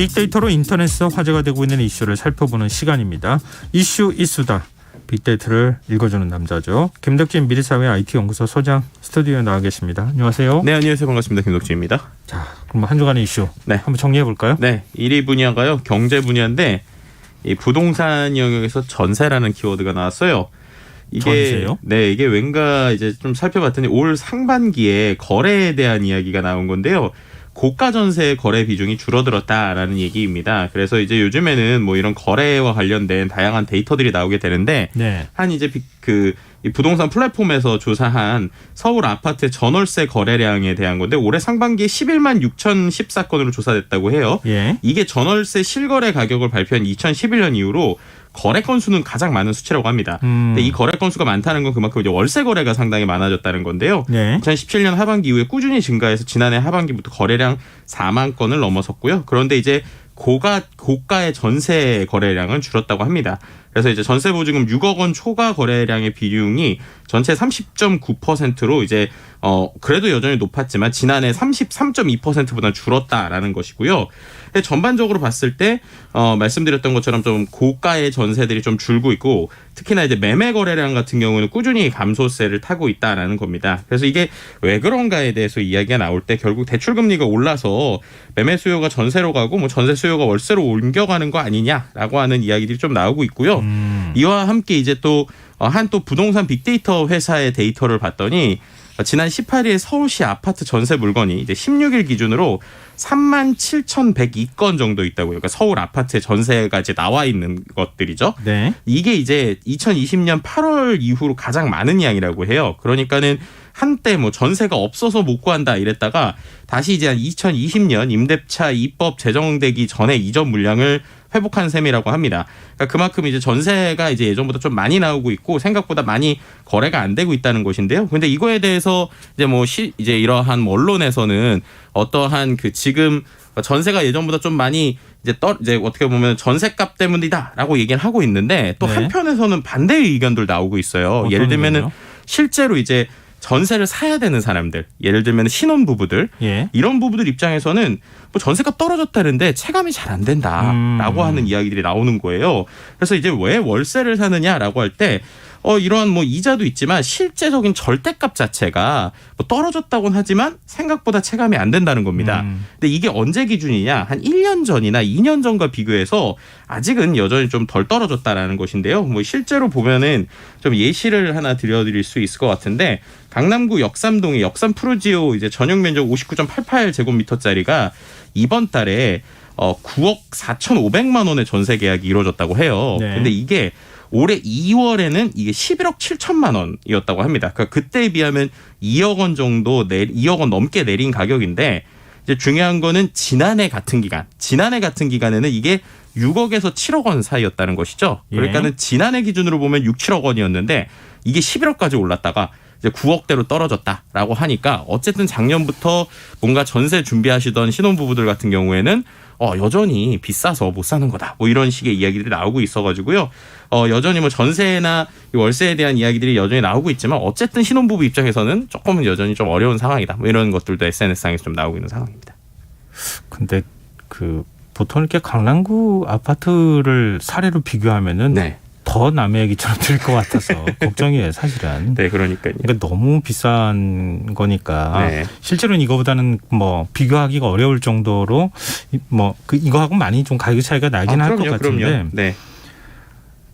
빅데이터로 인터넷에서 화제가 되고 있는 이슈를 살펴보는 시간입니다. 이슈 이수다. 빅데이터를 읽어주는 남자죠. 김덕진 미래사회 IT연구소 소장 스튜디오에 나와 계십니다. 안녕하세요. 네, 안녕하세요. 반갑습니다. 김덕진입니다. 자, 그럼 한 주간의 이슈 한번 정리해 볼까요? 네, 1위 분야가요. 경제 분야인데 이 부동산 영역에서 전세라는 키워드가 나왔어요. 전세요? 네, 이게 왠가 이제 좀 살펴봤더니 올 상반기에 거래에 대한 이야기가 나온 건데요. 고가 전세 거래 비중이 줄어들었다라는 얘기입니다. 그래서 이제 요즘에는 뭐 이런 거래와 관련된 다양한 데이터들이 나오게 되는데 한 이제 이 부동산 플랫폼에서 조사한 서울 아파트 전월세 거래량에 대한 건데 올해 상반기에 11만 6,014건으로 조사됐다고 해요. 이게 전월세 실거래 가격을 발표한 2011년 이후로 거래 건수는 가장 많은 수치라고 합니다. 근데 이 거래 건수가 많다는 건 그만큼 이제 월세 거래가 상당히 많아졌다는 건데요. 2017년 하반기 이후에 꾸준히 증가해서 지난해 하반기부터 거래량 4만 건을 넘어섰고요. 그런데 이제 고가의 전세 거래량은 줄었다고 합니다. 그래서 이제 전세 보증금 6억 원 초과 거래량의 비중이 전체 30.9%로 이제 그래도 여전히 높았지만 지난해 33.2%보다 줄었다라는 것이고요. 근데 전반적으로 봤을 때 말씀드렸던 것처럼 좀 고가의 전세들이 좀 줄고 있고 특히나 이제 매매 거래량 같은 경우는 꾸준히 감소세를 타고 있다라는 겁니다. 그래서 이게 왜 그런가에 대해서 이야기가 나올 때 결국 대출 금리가 올라서 매매 수요가 전세로 가고 뭐 전세 수요가 월세로 옮겨가는 거 아니냐라고 하는 이야기들이 좀 나오고 있고요. 이와 함께 이제 또 한 부동산 빅데이터 회사의 데이터를 봤더니 지난 18일 서울시 아파트 전세 물건이 이제 16일 기준으로 37,102건 정도 있다고요. 그러니까 서울 아파트에 전세가 이제 나와 있는 것들이죠. 이게 이제 2020년 8월 이후로 가장 많은 양이라고 해요. 그러니까는 한때 뭐 전세가 없어서 못 구한다 이랬다가 다시 이제 한 2020년 임대차 입법 제정되기 전에 이전 물량을 회복한 셈이라고 합니다. 그러니까 그만큼 이제 전세가 이제 예전보다 좀 많이 나오고 있고 생각보다 많이 거래가 안 되고 있다는 것인데요. 근데 이거에 대해서 이제 이제 이러한 언론에서는 어떠한 지금 전세가 예전보다 좀 많이 이제 어떻게 보면 전세값 때문이다라고 얘기를 하고 있는데 또 한편에서는 반대의 의견들 나오고 있어요. 예를 들면은 실제로 이제 전세를 사야 되는 사람들, 예를 들면 신혼부부들, 이런 부부들 입장에서는 뭐 전세값 떨어졌다는데 체감이 잘 안 된다라고 하는 이야기들이 나오는 거예요. 그래서 이제 왜 월세를 사느냐라고 할 때 이러한 뭐 이자도 있지만 실제적인 절대값 자체가 뭐 떨어졌다고는 하지만 생각보다 체감이 안 된다는 겁니다. 근데 이게 언제 기준이냐? 한 1년 전이나 2년 전과 비교해서 아직은 여전히 좀 덜 떨어졌다라는 것인데요. 뭐 실제로 보면은 좀 예시를 하나 드려드릴 수 있을 것 같은데 강남구 역삼동의 역삼 푸르지오 이제 전용 면적 59.88제곱미터짜리가 이번 달에 9억 4,500만 원의 전세 계약이 이루어졌다고 해요. 근데 이게 올해 2월에는 이게 11억 7천만 원이었다고 합니다. 그러니까 그때에 비하면 2억 원 정도 2억 원 넘게 내린 가격인데 이제 중요한 거는 지난해 같은 기간에는 이게 6억에서 7억 원 사이였다는 것이죠. 그러니까는 지난해 기준으로 보면 6, 7억 원이었는데 이게 11억까지 올랐다가 이제 9억대로 떨어졌다라고 하니까 어쨌든 작년부터 뭔가 전세 준비하시던 신혼부부들 같은 경우에는 여전히 비싸서 못 사는 거다. 뭐 이런 식의 이야기들이 나오고 있어가지고요. 여전히 뭐 전세나 월세에 대한 이야기들이 여전히 나오고 있지만 어쨌든 신혼부부 입장에서는 조금은 여전히 좀 어려운 상황이다. 뭐 이런 것들도 SNS상에서 좀 나오고 있는 상황입니다. 근데 보통 이렇게 강남구 아파트를 사례로 비교하면은 더 남의 얘기처럼 들릴 것 같아서 걱정이에요, 사실은. 네, 그러니까요. 그러니까 너무 비싼 거니까 실제로는 이거보다는 뭐 비교하기가 어려울 정도로 뭐 이거하고 많이 좀 가격 차이가 나긴 할 것 같은데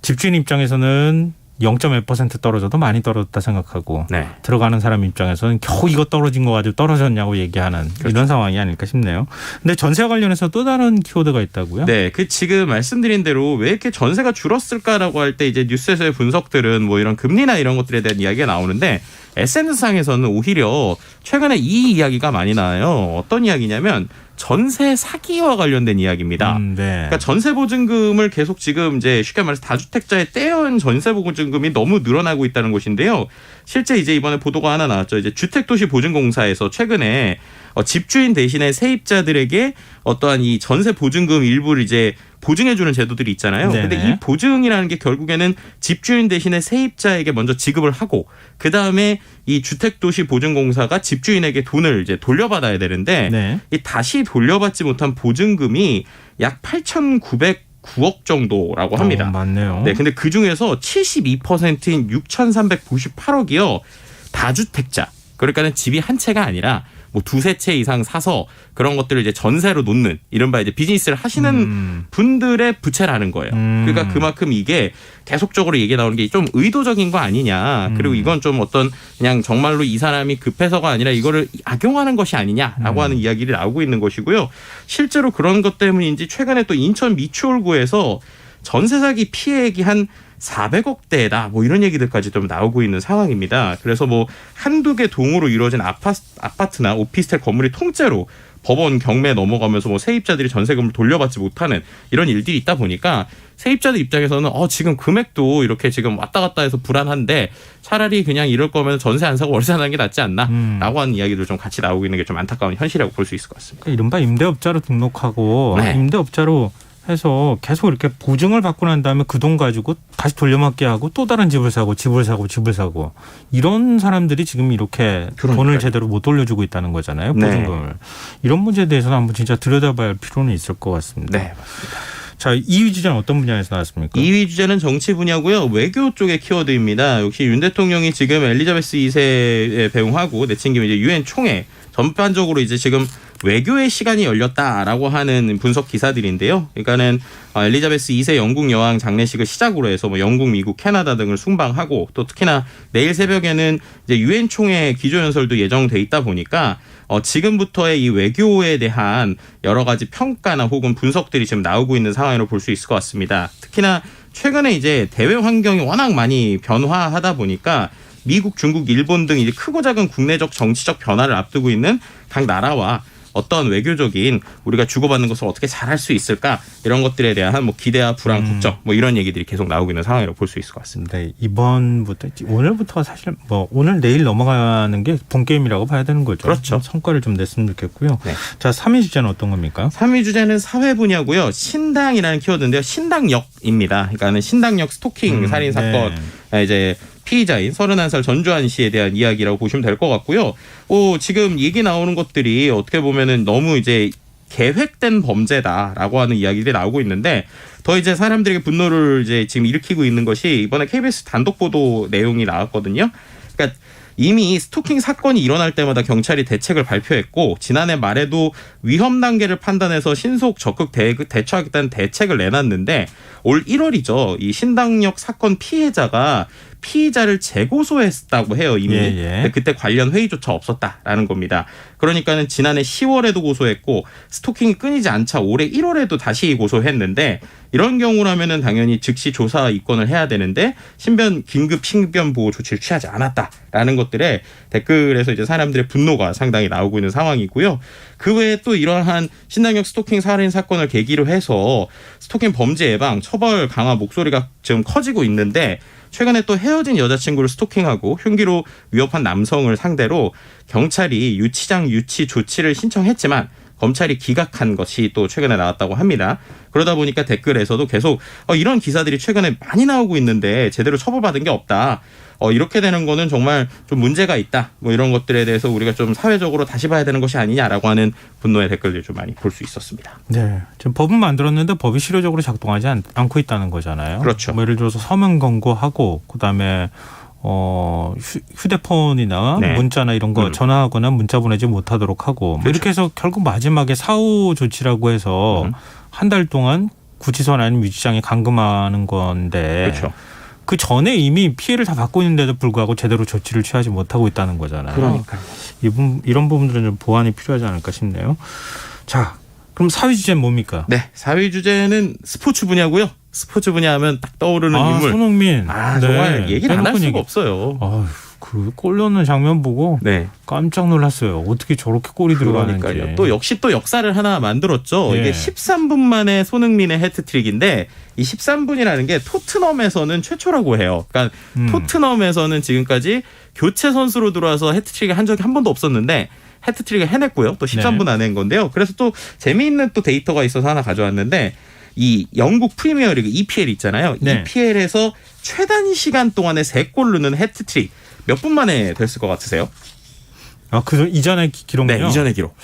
집주인 입장에서는 0.1% 떨어져도 많이 떨어졌다 생각하고 들어가는 사람 입장에서는 겨우 이거 떨어진 거 가지고 떨어졌냐고 얘기하는 이런 상황이 아닐까 싶네요. 근데 전세와 관련해서 또 다른 키워드가 있다고요? 네, 지금 말씀드린 대로 왜 이렇게 전세가 줄었을까라고 할 때 이제 뉴스에서의 분석들은 뭐 이런 금리나 이런 것들에 대한 이야기가 나오는데 SNS상에서는 오히려 최근에 이 이야기가 많이 나와요. 어떤 이야기냐면 전세 사기와 관련된 이야기입니다. 그러니까 전세 보증금을 계속 지금 이제 쉽게 말해서 다주택자에 떼어온 전세 보증금이 너무 늘어나고 있다는 것인데요. 실제 이제 이번에 보도가 하나 나왔죠. 이제 주택도시보증공사에서 최근에 집주인 대신에 세입자들에게 어떠한 이 전세 보증금 일부를 이제 보증해주는 제도들이 있잖아요. 그런데 이 보증이라는 게 결국에는 집주인 대신에 세입자에게 먼저 지급을 하고 그 다음에 이 주택도시보증공사가 집주인에게 돈을 이제 돌려받아야 되는데 이 다시 돌려받지 못한 보증금이 약 8,909억 정도라고 합니다. 맞네요. 네, 근데 그 중에서 72%인 6,398억이요 다주택자. 그러니까는 집이 한 채가 아니라 뭐 두세 채 이상 사서 그런 것들을 이제 전세로 놓는 이른바 이제 비즈니스를 하시는 분들의 부채라는 거예요. 그러니까 그만큼 이게 계속적으로 얘기 나오는 게 좀 의도적인 거 아니냐. 그리고 이건 좀 어떤 그냥 정말로 이 사람이 급해서가 아니라 이거를 악용하는 것이 아니냐라고 하는 이야기를 나오고 있는 것이고요. 실제로 그런 것 때문인지 최근에 또 인천 미추홀구에서 전세 사기 피해액이 한 400억대다 뭐 이런 얘기들까지 좀 나오고 있는 상황입니다. 그래서 뭐 한두 개 동으로 이루어진 아파트나 오피스텔 건물이 통째로 법원 경매에 넘어가면서 뭐 세입자들이 전세금을 돌려받지 못하는 이런 일들이 있다 보니까 세입자들 입장에서는 지금 금액도 이렇게 지금 왔다 갔다 해서 불안한데 차라리 그냥 이럴 거면 전세 안 사고 월세 사는 게 낫지 않나 라고 하는 이야기도 좀 같이 나오고 있는 게 좀 안타까운 현실이라고 볼 수 있을 것 같습니다. 이른바 임대업자로 등록하고 임대업자로 해서 계속 이렇게 보증을 받고 난 다음에 그 돈 가지고 다시 돌려막기 하고 또 다른 집을 사고 이런 사람들이 지금 이렇게 돈을 제대로 못 돌려주고 있다는 거잖아요. 보증금을. 이런 문제에 대해서는 한번 진짜 들여다봐야 할 필요는 있을 것 같습니다. 네, 맞습니다. 자, 2위 주제는 어떤 분야에서 나왔습니까? 2위 주제는 정치 분야고요. 외교 쪽의 키워드입니다. 역시 윤 대통령이 지금 엘리자베스 2세에 배웅하고 내친 김에 이제 유엔 총회 전반적으로 이제 지금 외교의 시간이 열렸다라고 하는 분석 기사들인데요. 그러니까는 엘리자베스 2세 영국 여왕 장례식을 시작으로 해서 뭐 영국, 미국, 캐나다 등을 순방하고 또 특히나 내일 새벽에는 이제 유엔 총회 기조연설도 예정돼 있다 보니까 지금부터의 이 외교에 대한 여러 가지 평가나 혹은 분석들이 지금 나오고 있는 상황으로 볼 수 있을 것 같습니다. 특히나 최근에 이제 대외 환경이 워낙 많이 변화하다 보니까 미국, 중국, 일본 등 이제 크고 작은 국내적 정치적 변화를 앞두고 있는 각 나라와 어떤 외교적인 우리가 주고받는 것을 어떻게 잘할 수 있을까 이런 것들에 대한 뭐 기대와 불안, 걱정 뭐 이런 얘기들이 계속 나오고 있는 상황이라고 볼 수 있을 것 같습니다. 네, 오늘부터 사실 뭐 오늘 내일 넘어가는 게 본 게임이라고 봐야 되는 거죠. 그렇죠. 성과를 좀 냈으면 좋겠고요. 네. 자, 3위 주제는 어떤 겁니까? 3위 주제는 사회 분야고요. 신당이라는 키워드인데요. 신당역입니다. 그러니까는 신당역 스토킹 살인 사건 이제 피의자인 31살 전주환 씨에 대한 이야기라고 보시면 될 것 같고요. 지금 얘기 나오는 것들이 어떻게 보면은 너무 이제 계획된 범죄다라고 하는 이야기들이 나오고 있는데 더 이제 사람들에게 분노를 이제 지금 일으키고 있는 것이 이번에 KBS 단독 보도 내용이 나왔거든요. 그러니까 이미 스토킹 사건이 일어날 때마다 경찰이 대책을 발표했고 지난해 말에도 위험 단계를 판단해서 신속 적극 대처하겠다는 대책을 내놨는데 올 1월이죠. 이 신당역 사건 피해자가 피의자를 재고소했다고 해요. 이미. 근데 그때 관련 회의조차 없었다라는 겁니다. 그러니까는 지난해 10월에도 고소했고 스토킹이 끊이지 않자 올해 1월에도 다시 고소했는데 이런 경우라면은 당연히 즉시 조사 입건을 해야 되는데 긴급 신변 보호 조치를 취하지 않았다라는 것들에 댓글에서 이제 사람들의 분노가 상당히 나오고 있는 상황이고요. 그 외에 또 이러한 신당역 스토킹 살인 사건을 계기로 해서 스토킹 범죄 예방 처벌 강화 목소리가 지금 커지고 있는데 최근에 또 헤어진 여자친구를 스토킹하고 흉기로 위협한 남성을 상대로 경찰이 유치장 유치 조치를 신청했지만 검찰이 기각한 것이 또 최근에 나왔다고 합니다. 그러다 보니까 댓글에서도 계속 이런 기사들이 최근에 많이 나오고 있는데 제대로 처벌받은 게 없다. 이렇게 되는 거는 정말 좀 문제가 있다. 뭐 이런 것들에 대해서 우리가 좀 사회적으로 다시 봐야 되는 것이 아니냐라고 하는 분노의 댓글들 좀 많이 볼 수 있었습니다. 네, 지금 법은 만들었는데 법이 실효적으로 작동하지 않고 있다는 거잖아요. 그렇죠. 뭐 예를 들어서 서면 권고하고 그다음에 휴대폰이나 문자나 이런 거 전화하거나 문자 보내지 못하도록 하고 뭐 이렇게 해서 결국 마지막에 사후 조치라고 해서 한 달 동안 구치소 아니면 유치장에 감금하는 건데 그렇죠. 그 전에 이미 피해를 다 받고 있는데도 불구하고 제대로 조치를 취하지 못하고 있다는 거잖아요. 그러니까요. 이런 부분들은 좀 보완이 필요하지 않을까 싶네요. 자, 그럼 4위 주제는 뭡니까? 네, 4위 주제는 스포츠 분야고요. 스포츠 분야 하면 딱 떠오르는 인물. 손흥민. 정말 얘기를 안 할 수가 없어요. 그 골 넣는 장면 보고 깜짝 놀랐어요. 어떻게 저렇게 골이 들어가는지. 또 역시 또 역사를 하나 만들었죠. 이게 13분 만에 손흥민의 해트트릭인데 이 13분이라는 게 토트넘에서는 최초라고 해요. 그러니까 토트넘에서는 지금까지 교체 선수로 들어와서 해트트릭을 한 적이 한 번도 없었는데 해트트릭을 해냈고요. 또 13분 안에 한 건데요. 그래서 또 재미있는 또 데이터가 있어서 하나 가져왔는데 이 영국 프리미어리그 EPL 있잖아요. 네. EPL에서 최단 시간 동안에 3골 넣는 해트트릭 몇 분 만에 됐을 것 같으세요? 아, 그 이전의 기록이요? 네, 이전의 기록.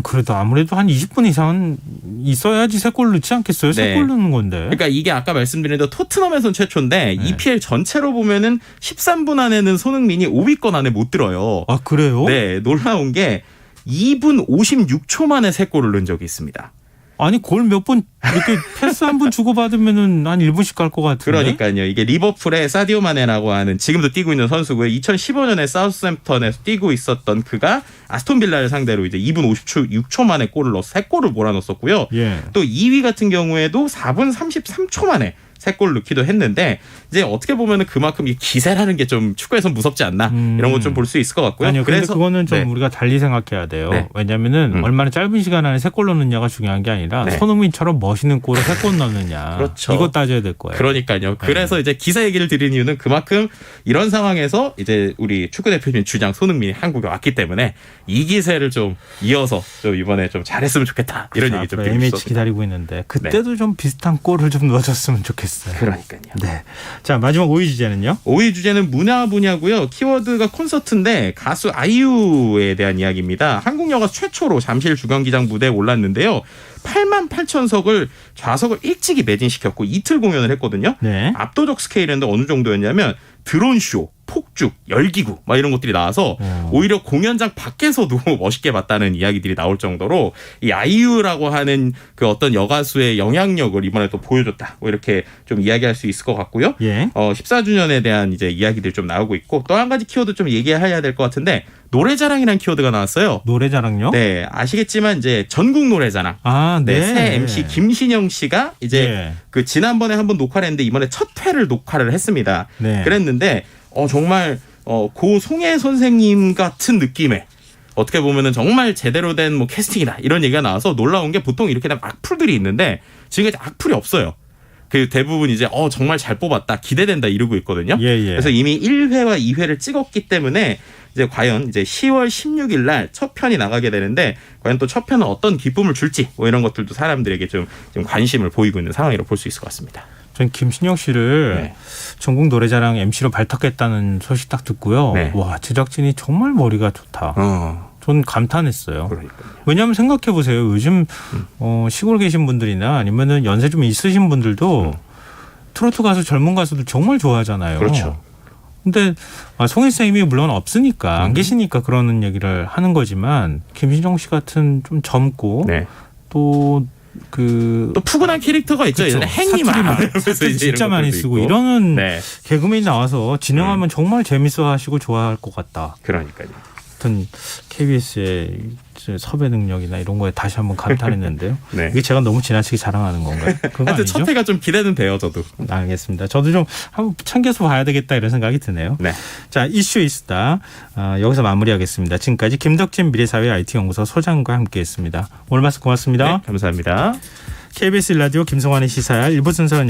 그래도 아무래도 한 20분 이상은 있어야지 3골 넣지 않겠어요? 네. 3골 넣는 건데. 그러니까 이게 아까 말씀드린 대로 토트넘에선 최초인데 네. EPL 전체로 보면은 13분 안에는 손흥민이 5위권 안에 못 들어요. 아, 그래요? 네, 놀라운 게 2분 56초 만에 3골을 넣은 적이 있습니다. 아니, 골 몇 번 이렇게 패스 한 번 주고받으면은 한 1분씩 갈 것 같은데. 그러니까요. 이게 리버풀의 사디오 마네라고 하는 지금도 뛰고 있는 선수고요. 2015년에 사우스햄프턴에서 뛰고 있었던 그가 아스톤 빌라를 상대로 이제 2분 56초 만에 골을 넣어서 3골을 몰아넣었었고요. 예. 또 2위 같은 경우에도 4분 33초 만에 3골 넣기도 했는데 이제 어떻게 보면은 그만큼 이 기세라는 게 좀 축구에선 무섭지 않나 이런 건 좀 볼 수 있을 것 같고요. 아니요, 그래서 그거는 좀 네. 우리가 달리 생각해야 돼요. 네. 왜냐하면은 얼마나 짧은 시간 안에 3골 넣느냐가 중요한 게 아니라 네. 손흥민처럼 멋있는 골을 3골 넣느냐. 그렇죠. 이거 따져야 될 거예요. 그러니까요. 그래서 이제 기사 얘기를 드린 이유는 그만큼 이런 상황에서 이제 우리 축구 대표님 주장 손흥민이 한국에 왔기 때문에 이 기세를 좀 이어서 좀 이번에 좀 잘했으면 좋겠다 이런 얘기 좀 드리고 MH 싶습니다. 기다리고 있는데 그때도 좀 비슷한 골을 좀 넣어줬으면 좋겠어요. 그러니까요. 네. 자, 마지막 5위 주제는요? 5위 주제는 문화 분야고요. 키워드가 콘서트인데 가수 아이유에 대한 이야기입니다. 한국 영화 최초로 잠실 주경기장 무대에 올랐는데요. 88,000석을 좌석을 일찍이 매진시켰고 이틀 공연을 했거든요. 네. 압도적 스케일인데 어느 정도였냐면 드론쇼, 폭죽, 열기구 막 이런 것들이 나와서 오히려 공연장 밖에서도 멋있게 봤다는 이야기들이 나올 정도로 이 아이유라고 하는 그 어떤 여가수의 영향력을 이번에 또 보여줬다. 뭐 이렇게 좀 이야기할 수 있을 것 같고요. 예. 14주년에 대한 이제 이야기들이 좀 나오고 있고 또 한 가지 키워드 좀 얘기해야 될 것 같은데 노래자랑이라는 키워드가 나왔어요. 노래자랑요? 네, 아시겠지만 이제 전국 노래자랑. 아, 네. 네, 새 MC 김신영 씨가 이제 예. 그 지난번에 한번 녹화를 했는데 이번에 첫 회를 녹화를 했습니다. 네. 그랬는데 정말 고 송혜 선생님 같은 느낌의 어떻게 보면은 정말 제대로 된 뭐 캐스팅이다 이런 얘기가 나와서 놀라운 게 보통 이렇게 된 악플들이 있는데 지금까지 악플이 없어요. 그 대부분 이제 정말 잘 뽑았다 기대된다 이러고 있거든요. 예, 예. 그래서 이미 1회와 2회를 찍었기 때문에 이제 과연 이제 10월 16일 날 첫 편이 나가게 되는데 과연 또 첫 편은 어떤 기쁨을 줄지 뭐 이런 것들도 사람들에게 좀 관심을 보이고 있는 상황이라고 볼 수 있을 것 같습니다. 전 김신영 씨를 네. 전국 노래자랑 MC로 발탁했다는 소식 딱 듣고요. 네. 와, 제작진이 정말 머리가 좋다. 전 감탄했어요. 그러니까요. 왜냐하면 생각해 보세요. 요즘 시골 계신 분들이나 아니면은 연세 좀 있으신 분들도 트로트 가수 젊은 가수들 정말 좋아하잖아요. 그렇죠. 근데 송혜 선생님이 물론 없으니까 안 계시니까 그러는 얘기를 하는 거지만 김신영 씨 같은 좀 젊고 네. 또 푸근한 캐릭터가 있죠. 그렇죠. 예전에 행님아 사투리 진짜 많이 쓰고 있고. 이러는 네. 개그맨이 나와서 진행하면 정말 재밌어하시고 좋아할 것 같다. 그러니까요. 하여튼 KBS의 섭외 능력이나 이런 거에 다시 한번 감탄했는데요. 네. 이게 제가 너무 지나치게 자랑하는 건가요? 그거 하여튼 아니죠? 첫 회가 좀 기대는 돼요, 저도. 알겠습니다. 저도 좀 한번 챙겨서 봐야 되겠다 이런 생각이 드네요. 네. 자, 이슈 이스타 여기서 마무리하겠습니다. 지금까지 김덕진 미래사회 IT연구소 소장과 함께했습니다. 오늘 말씀 고맙습니다. 네, 감사합니다. KBS 라디오 김성환의 시사야 1부 순서는